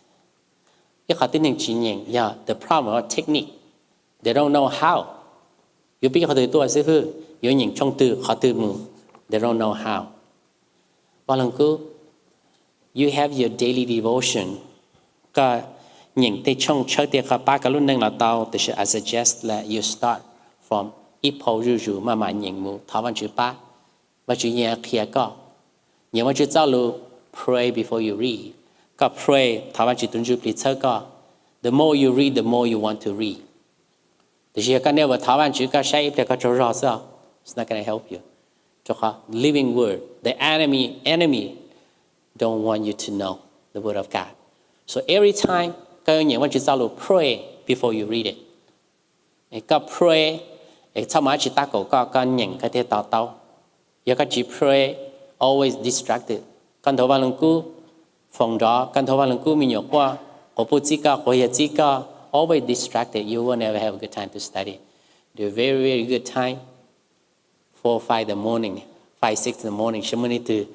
cái khó tin những chuyện nhện yeah the problem or technique they don't know how you biết khó từ tua sẽ hư you những trong từ khó từ mù they don't know how bao lần cứ you have your daily devotion có những cái trong chơi tiệc các ba cái lúc nâng là tao thì I suggest là you start from ít phẩu rủ mà những mù thảo văn chữ ba và chữ nhẹ kia có những văn chữ giáo lưu pray before you read có pray thảo văn chữ tuân chữ plei chơi có the more you read the more you want to read thì chỉ cần nếu mà thảo văn chữ có sai thì có chỗ rõ sao it's not gonna help you cho họ living word the enemy don't want you to know the word of God so every time cái những văn chữ giáo lưu pray before you read it có pray sau mà chỉ ta có những cái thế tao giờ có chỉ pray always distracted kan thọ văn lăng phòng đó kan thọ văn lăng mình nhớ qua có bút chỉ có always distracted you will never have a good time to study the very good time 4 5 in the morning 5 6 in the morning she need to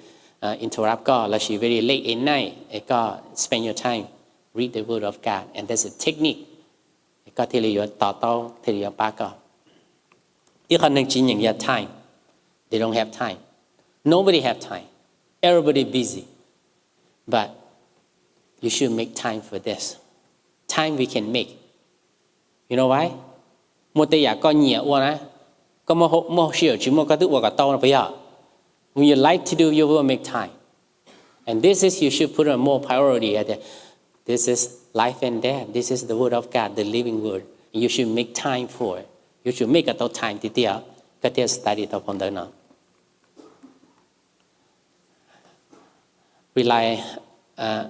interrupt ก็แล้ว she very late at night ก็ spend your time read the word of God and that's a technique ก็ที่เราต่อที่เราปาก็อีกคนหนึ่งจริงอย่าง time they don't have time nobody have time everybody busy but you should make time for this time we can make you know why một tay có nhẹ qua nè có một chiều chỉ một cái thứ qua tao nó bây giờ when you like to do you will make time and this is you should put a more priority at it. This is life and death. This is the word of God, the living word. You should make time for it. You should make a time to deal. Cái điều study tập phong đó nào. Rely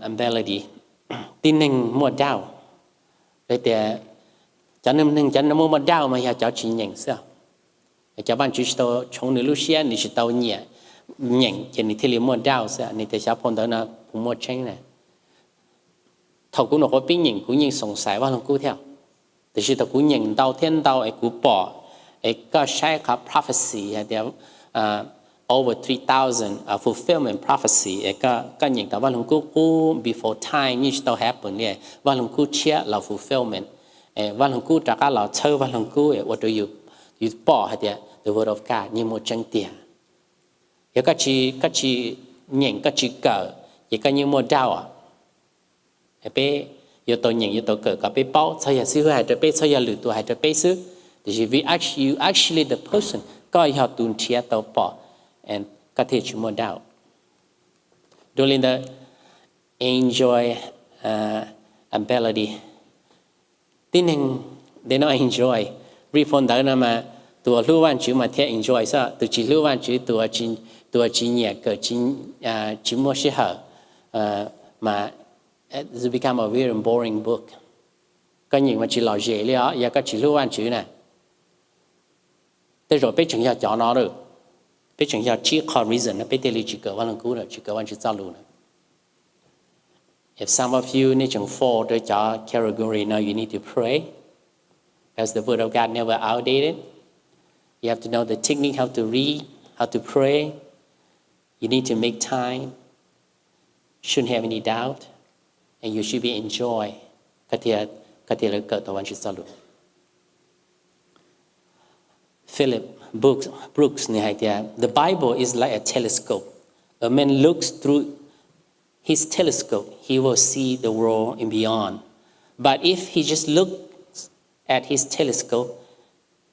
ability. Tin năng mua đau. Vậy thì cho nên mua đau mà cho chỉ nhận sao. Cho bạn chỉ tao trong nước Russia thì chỉ tao nhẹ nhận cho nên thì mua đau sao. Nên thì sao phong đó nào cũng mua tranh này. Thầu cũng nó có biết nhận cũng nhận sòng sài vào lòng cú theo. Thì chỉ tao cũng nhận đau thiên đau ấy cũng bỏ. Có sai cả prophecy there over 3,000 fulfillment prophecy có những tao vào lòng cú before time như tao happen nè vào lòng cú chia là fulfillment vào lòng cú trả cả là thơ vào lòng cú what do you bỏ there the word of God như một chân tiền các chị nhận các chị cờ vậy có như một đau bé yêu tôi nhận yêu tôi cờ có bé bao sao giờ xưa hay rồi bé sao giờ lừa tôi hay rồi bé xứ thì you actually the person có họ tuân chia tao bỏ and có thể chúng một đau during the enjoy ability tin rằng they not enjoy refund đó mà tụi lưu văn chữ mà theo enjoy sao tụi chỉ lưu văn chữ tụi chỉ nhẹ cỡ chỉ mua sẽ hở mà it become a very boring book có những mà chỉ lo dễ liền á giờ có chỉ lưu văn chữ này thế rồi biết chừng giờ chọn nó được biết chừng giờ chỉ có reason nó biết để chỉ cỡ văn cũ rồi chỉ cỡ văn chữ giao lưu này if some of you need to fall to your category now you need to pray because the word of God never outdated. You have to know the technique how to read, how to pray. You need to make time. Shouldn't have any doubt. And you should be enjoy. Philip Brooks, the Bible is like a telescope. A man looks through his telescope, he will see the world and beyond. But if he just looks at his telescope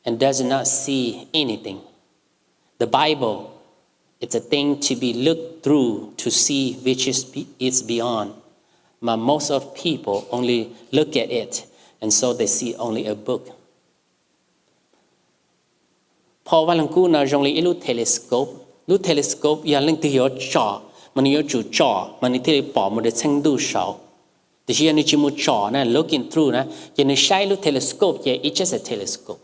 and does not see anything, the Bible, it's a thing to be looked through to see which is beyond. But most of people only look at it, and so they see only a book. Paul Valancu na jong li ilu telescope ya leng ti yo cha man yo chu cha man ti pa mo de chang du shao. The shi ni chi mo cha na looking through na ye ni shai lu telescope ye it's just a telescope.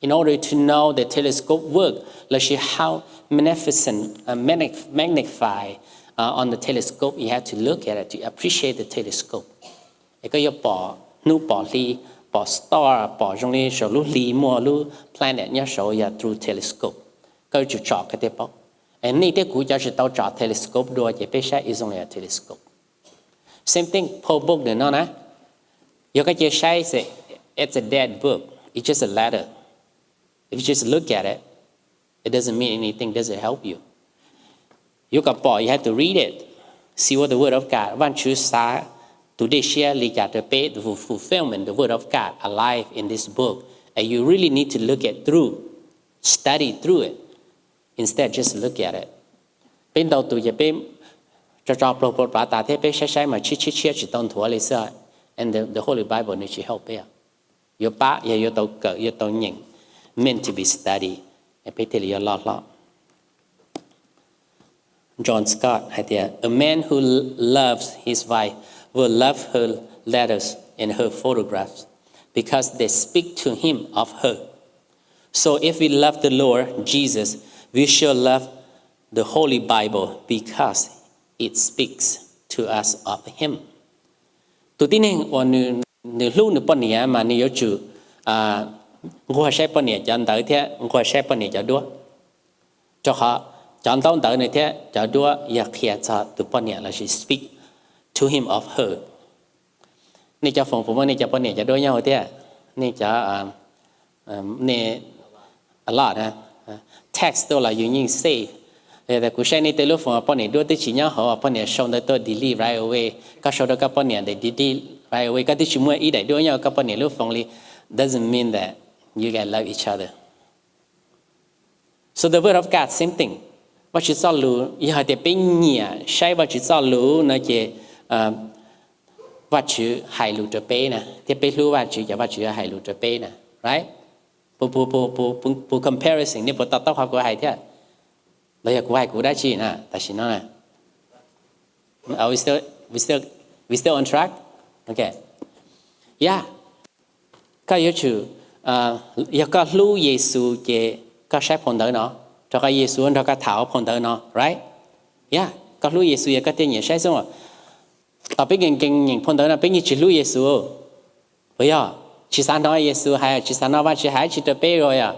In order to know the telescope work, let's see how magnificent, magnify on the telescope. You have to look at it to appreciate the telescope. Cái yo bỏ nu bỏ li bỏ star bỏ trong này số lu li mua lu planet nhá số ya through telescope. Cái chú chọn cái thế bao. And này thế cú cho chỉ tao chọn telescope đua chỉ biết sai is only a telescope. Same thing Paul book này nó nè. Yo cái chỉ sai say it's a dead book. It's just a letter. If you just look at it, it doesn't mean anything, doesn't help you. You have to read it, see what the word of God. One choose today share the fulfillment, the word of God alive in this book. And you really need to look at through, study through it. Instead, just look at it. Bên đầu tụi bên cho bà ta thế bên sai mà chỉ chỉ tông thua lấy sao. And the Holy Bible needs to help you. Your ba, your tàu cỡ, your tàu nhện. Meant to be studied. I tell you a lot. John Scott had there. A man who loves his wife will love her letters and her photographs because they speak to him of her. So if we love the Lord Jesus, we shall love the Holy Bible because it speaks to us of him. Tụi tin rằng nửa lúc nửa bọn này mà nửa chủ ngồi xe bọn này chọn tới thế ngồi xe bọn này cho đua cho họ chọn tông tới này thế cho đua và khi cho tụi bọn này là she speak to him of her này cho phòng này cho bọn này cho đua nhau thế này cho này a lot ha text đó là using save để cụ xe này tới lúc phòng bọn này đua tới chỉ nhau họ bọn này xong tới tôi delete right away các số đó các bọn này để delete right away các thứ chúng mua ý để đua nhau các bọn này lúc phòng li doesn't mean that you can love each other. So the word of God, same thing. What you saw lu, you have to be near. Say what you saw lu, na che what you hide lu to pay na. Te pay lu what you hide lu to pay na, right? Po comparison, ni po tao học của hai thế. Bây giờ của hai của đã chi na, ta chỉ nói là. Are we still on track? Okay. Yeah. Cái yếu chủ, giờ có lu Giêsu che có sai phong đời nó, cho cái Giêsu nó có thảo phong đời nó, right? Yeah. Có lu Giêsu giờ có tiền nhiều sai xong rồi. Ở bên kinh nhìn phong đời nó bên như chỉ lu Giêsu. Bây giờ chỉ sáng nói Giêsu hay chỉ sáng nóiว่าchỉ hay chỉ tập bê rồi à.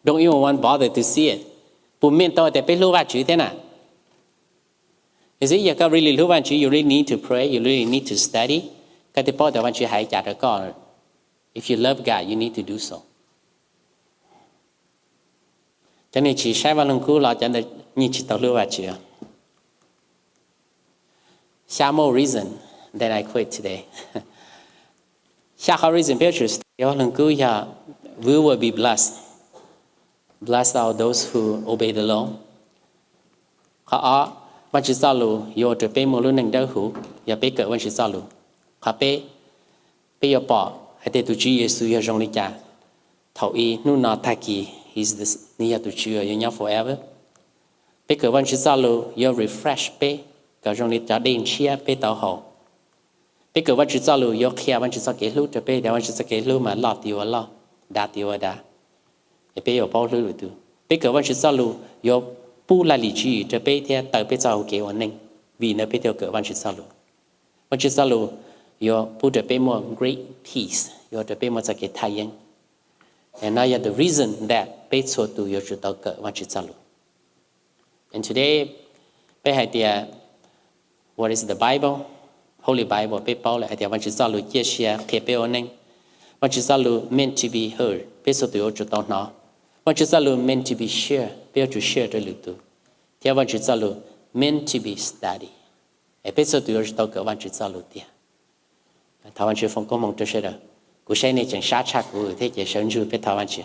Don't even want bother to see it. Bùn miền tôi tập bê luว่าchữ thế nào? You see, you really love one, you really need to pray, you really need to study. Cái thứ ba là hãy trả được con. If you love God, you need to do so. Cho nên chỉ sai vào lòng cũ là cho nên như chỉ tao lưu vào chưa. Some more reason that I quit today. Some reason pictures. Your lòng cũ ya, we will be blessed. Blessed are those who obey the law. Họวันชิซาลูโยจะเป็นมนุษย์หนึ่งเดียวหูอย่าไปเกิดวันชิซาลูข้าไปยอปอให้เตตุจีเยซูยาจงลิจาเท่าอีนู่นนาทากี he's this นี่ยาตุจียา forever ไปเกิดวันชิซาลูโย refresh ไปกับจงลิจาเดินเชียไปเต่าหอไปเกิดวันชิซาลูโยเคลียวันชิซาเกลูจะไปเดี๋ยววันชิซาเกลูมาลอดตีวะลอดาตีวะดาไปยอปอลูดูไปเกิดวันชิซาลูโยปูลาลิจีจะไปเที่ยวเติบไปเจ้าเกี่ยวนึงวีนไปเที่ยวเกิดวันชิสาลูยอปูจะไปมั่ว great peace ยอจะไปมั่วจะเกิดไทยยัง and now the reason that ไปโซตูยอจะต้องเกิดวันชิสาลู and today ไปให้เดีย what is the Bible Holy Bible ไปเป้าเลยให้เดียวันชิสาลูเกี่ยเชียเพียไปวันนึงวันชิสาลู meant to be heard ไปโซตูยอจะต้องนอวันชิสาลู meant to be shared เพื่อจะ share ด้วยลูกตัวเที่ยววันชิสาลู meant to be study เพื่อจะตัวจะต้องเกิดวันชิสาลูเดียถ้าวันชิฟงก็มองตัวเชื่อกูใช้ในจังชาชักกูที่จะเชิญชูเพื่อทวันชิ